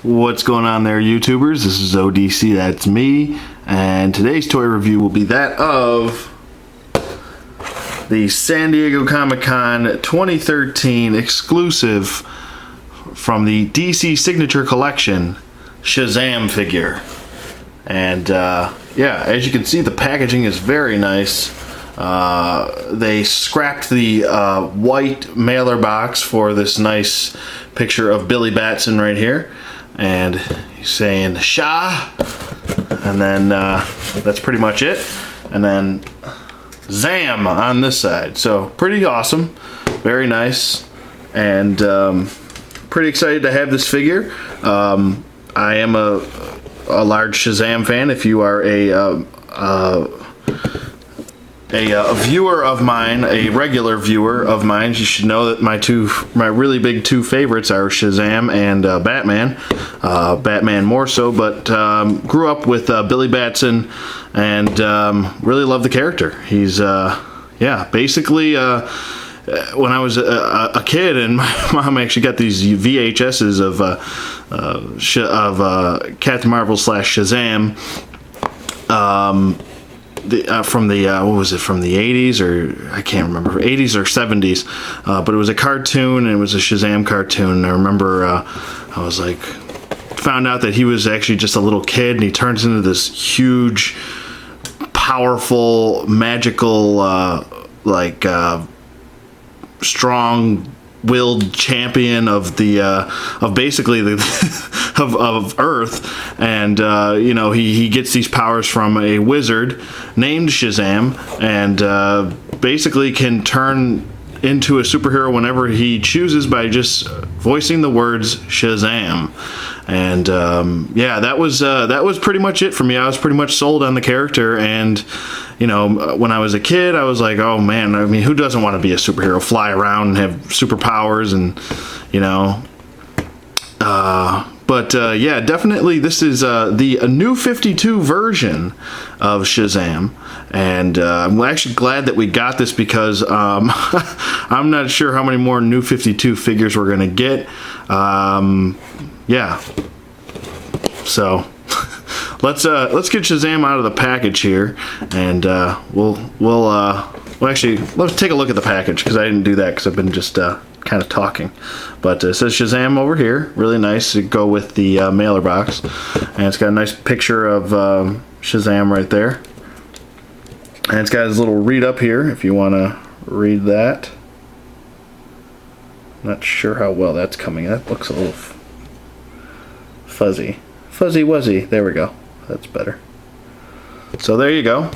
What's going on there, YouTubers? This is ODC, that's me, and today's toy review will be that of the San Diego Comic-Con 2013 exclusive from the DC Signature Collection Shazam figure. And yeah, as you can see, the packaging is very nice. They scrapped the white mailer box for this nice picture of Billy Batson right here, and he's saying "Sha," and then that's pretty much it. And then Zam on this side. So pretty awesome, very nice, and pretty excited to have this figure. I am a large Shazam fan. If you are a viewer of mine, a regular viewer of mine, you should know that my really big two favorites are Shazam and Batman. Batman more so, but grew up with Billy Batson and really love the character. He's yeah, basically when I was a kid, and my mom actually got these VHSs of Captain Marvel / Shazam. From the what was it, from the 80s, or I can't remember, 80s or 70s, but it was a cartoon, and it was a Shazam cartoon. And I remember I was like, found out that he was actually just a little kid, and he turns into this huge, powerful, magical, strong-willed champion of the of basically the of Earth, and you know, he gets these powers from a wizard named Shazam, and basically can turn into a superhero whenever he chooses by just voicing the words Shazam. And yeah, that was pretty much it for me. I was pretty much sold on the character, and you know, when I was a kid, I was like, oh man, I mean, who doesn't want to be a superhero, fly around and have superpowers, and you know, but yeah, definitely this is the New 52 version of Shazam, and I'm actually glad that we got this, because I'm not sure how many more New 52 figures we're gonna get. Yeah, so let's get Shazam out of the package here, and we'll actually, let's take a look at the package, because I didn't do that because I've been just kind of talking. But it says Shazam over here, really nice to go with the mailer box, and it's got a nice picture of Shazam right there, and it's got his little read up here if you want to read that. Not sure how well that's coming. That looks a little fuzzy wuzzy. There we go, that's better. So there you go,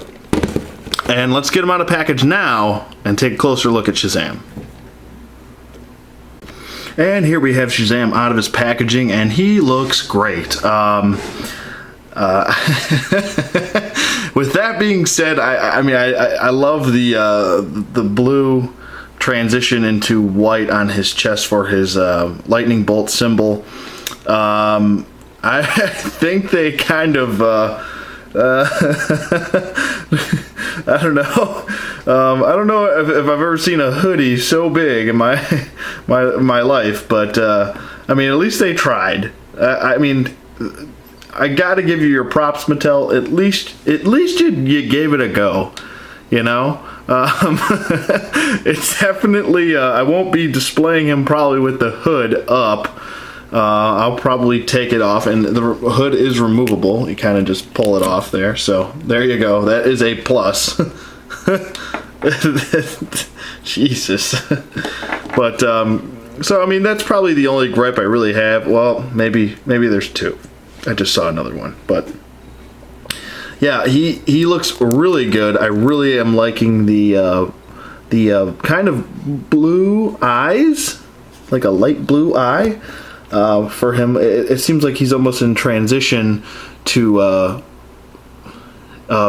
and let's get him out of package now and take a closer look at Shazam. And here we have Shazam out of his packaging, and he looks great. With that being said, I mean, I love the blue transition into white on his chest for his lightning bolt symbol. I think they kind of I don't know. I don't know if I've ever seen a hoodie so big in my life, but I mean, at least they tried. I mean, I gotta give you your props, Mattel. At least you gave it a go. You know, it's definitely. I won't be displaying him probably with the hood up. I'll probably take it off, and the hood is removable. You kind of just pull it off there. So there you go. That is a plus. Jesus. But so I mean, that's probably the only gripe I really have. Well, maybe there's two. I just saw another one, but yeah, he looks really good. I really am liking the kind of blue eyes, like a light blue eye. For him, it seems like he's almost in transition to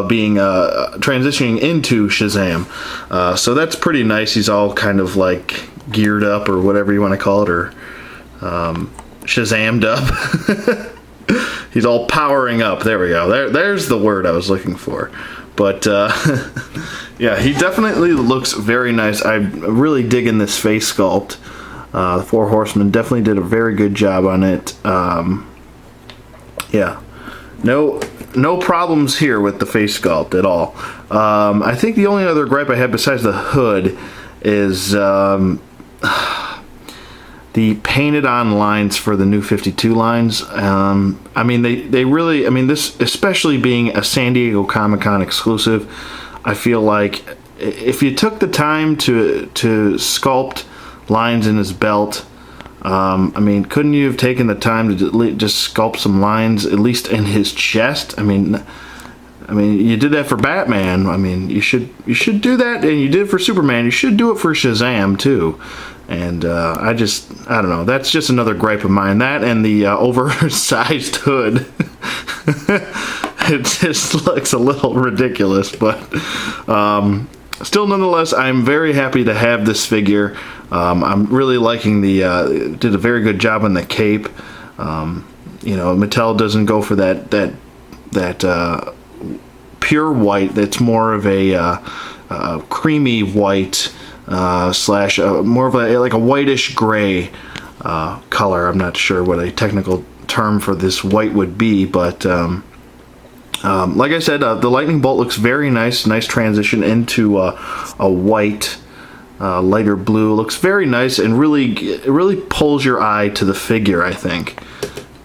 being transitioning into Shazam. So that's pretty nice. He's all kind of like geared up, or whatever you want to call it, or Shazammed up. He's all powering up. There we go. There's the word I was looking for. But yeah, he definitely looks very nice. I'm really digging this face sculpt. The Four Horsemen definitely did a very good job on it. Yeah, no problems here with the face sculpt at all. I think the only other gripe I have besides the hood is the painted on lines for the new 52 lines. I mean, they really, I mean, this, especially being a San Diego Comic-Con exclusive, I feel like if you took the time to sculpt lines in his belt, I mean, couldn't you have taken the time to just sculpt some lines, at least in his chest? I mean, you did that for Batman. I mean, you should do that, and you did it for Superman. You should do it for Shazam too. And I don't know. That's just another gripe of mine. That and the oversized hood. It just looks a little ridiculous, but still, nonetheless, I'm very happy to have this figure. I'm really liking the. Did a very good job on the cape. You know, Mattel doesn't go for that pure white. That's more of a creamy white slash more of a whitish gray color. I'm not sure what a technical term for this white would be, but like I said, the lightning bolt looks very nice. Nice transition into a white, lighter blue. Looks very nice, and it really pulls your eye to the figure, I think.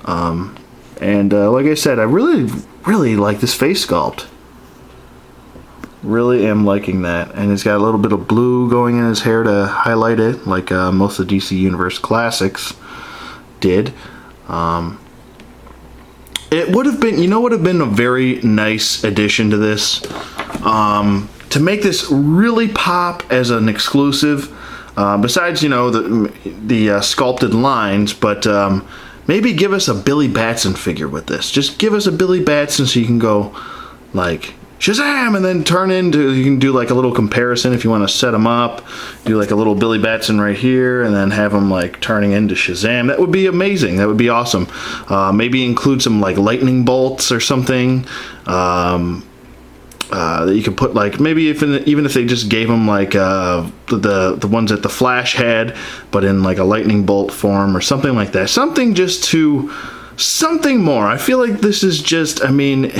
And like I said, I really like this face sculpt. Really am liking that. And he's got a little bit of blue going in his hair to highlight it, like most of the DC Universe classics did. It would have been, would have been a very nice addition to this. To make this really pop as an exclusive, besides, the sculpted lines, but maybe give us a Billy Batson figure with this. Just give us a Billy Batson so you can go, like, Shazam! And then you can do like a little comparison if you want to set them up. Do like a little Billy Batson right here, and then have him like turning into Shazam. That would be amazing. That would be awesome. Maybe include some like lightning bolts or something. That you could put, like, maybe even if they just gave him like the ones that the Flash had, but in like a lightning bolt form or something like that. Something more. I feel like this is just, I mean,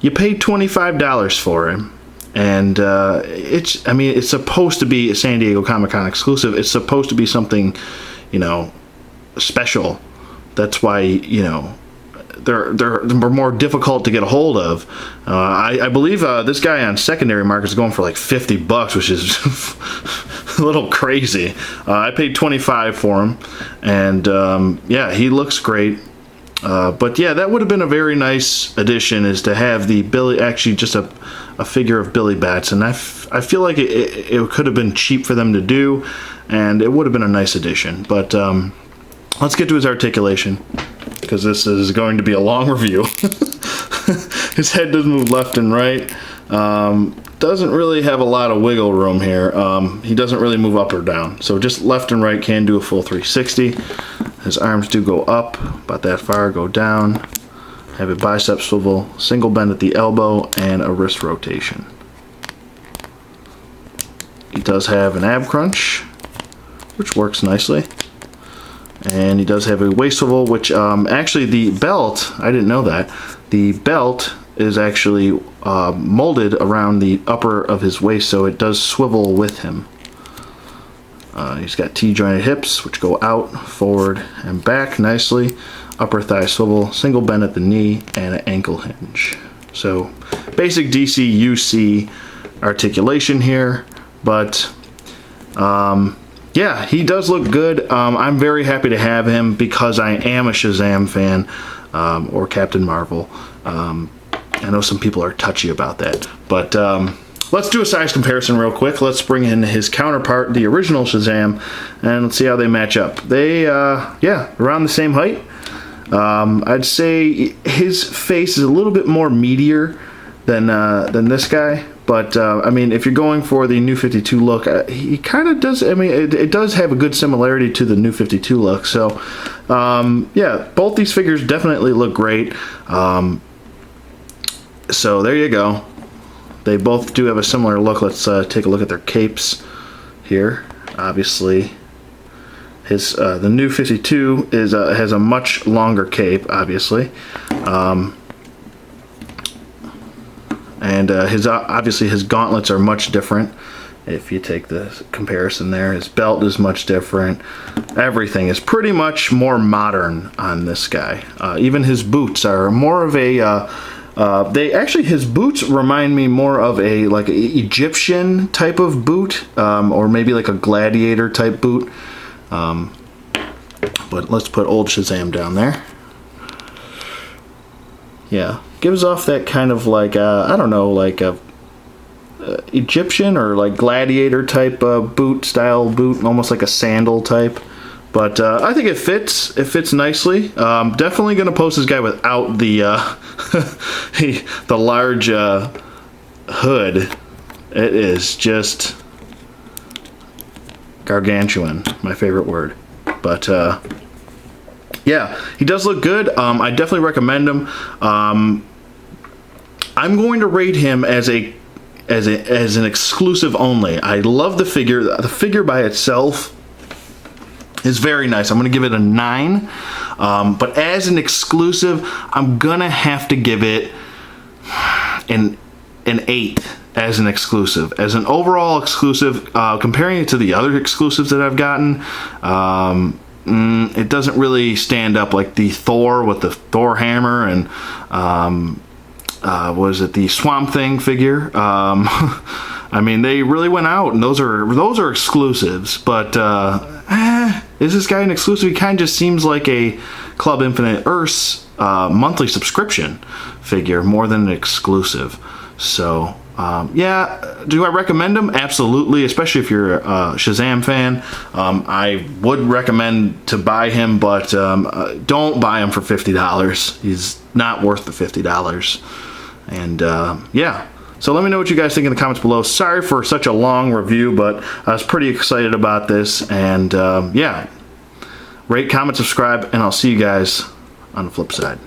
you paid $25 for him, and it's supposed to be a San Diego Comic-Con exclusive. It's supposed to be something, special. That's why, they're more difficult to get a hold of. I believe this guy on secondary market is going for like $50, which is a little crazy. I paid $25 for him, and yeah, he looks great. But yeah, that would have been a very nice addition, is to have the just a figure of Billy Batson. I feel like it could have been cheap for them to do, and it would have been a nice addition. But let's get to his articulation, because this is going to be a long review. His head does move left and right. Doesn't really have a lot of wiggle room here. He doesn't really move up or down. So just left and right can do a full 360. His arms do go up about that far, go down. Have a bicep swivel, single bend at the elbow, and a wrist rotation. He does have an ab crunch, which works nicely. And he does have a waist swivel, which actually the belt, I didn't know that, the belt is actually molded around the upper of his waist, so it does swivel with him. He's got T-jointed hips, which go out, forward, and back nicely. Upper thigh swivel, single bend at the knee, and an ankle hinge. So basic DC UC articulation here, but yeah, he does look good. I'm very happy to have him because I am a Shazam fan, or Captain Marvel. I know some people are touchy about that, but let's do a size comparison real quick. Let's bring in his counterpart, the original Shazam, and let's see how they match up. They, yeah, around the same height. I'd say his face is a little bit more meatier than this guy. But, I mean, if you're going for the New 52 look, he kind of does, I mean, it does have a good similarity to the New 52 look. So, yeah, both these figures definitely look great. So, there you go. They both do have a similar look. Let's take a look at their capes here. Obviously, His the new 52 is has a much longer cape, obviously, and obviously his gauntlets are much different. If you take the comparison there, his belt is much different. Everything is pretty much more modern on this guy. Even his boots are more of a his boots remind me more of a like an Egyptian type of boot, or maybe like a gladiator type boot. But let's put old Shazam down there. Yeah, gives off that kind of like I don't know, like a Egyptian or like gladiator type boot style boot, almost like a sandal type. But I think it fits. It fits nicely. Definitely going to post this guy without the the large hood. It is just gargantuan, my favorite word. But yeah, he does look good. I definitely recommend him. I'm going to rate him as an exclusive only. I love the figure. The figure by itself is very nice. I'm going to give it a 9. But as an exclusive, I'm going to have to give it an 8 as an exclusive. As an overall exclusive, comparing it to the other exclusives that I've gotten, it doesn't really stand up like the Thor with the Thor hammer and was it the Swamp Thing figure? I mean, they really went out, and those are exclusives. But is this guy an exclusive? He kind of just seems like a Club Infinite Earth's monthly subscription figure more than an exclusive. So yeah, do I recommend him? Absolutely, especially if you're a Shazam fan. I would recommend to buy him, but don't buy him for $50. He's not worth the $50. And yeah, so let me know what you guys think in the comments below. Sorry for such a long review, but I was pretty excited about this. And yeah, rate, comment, subscribe, and I'll see you guys on the flip side.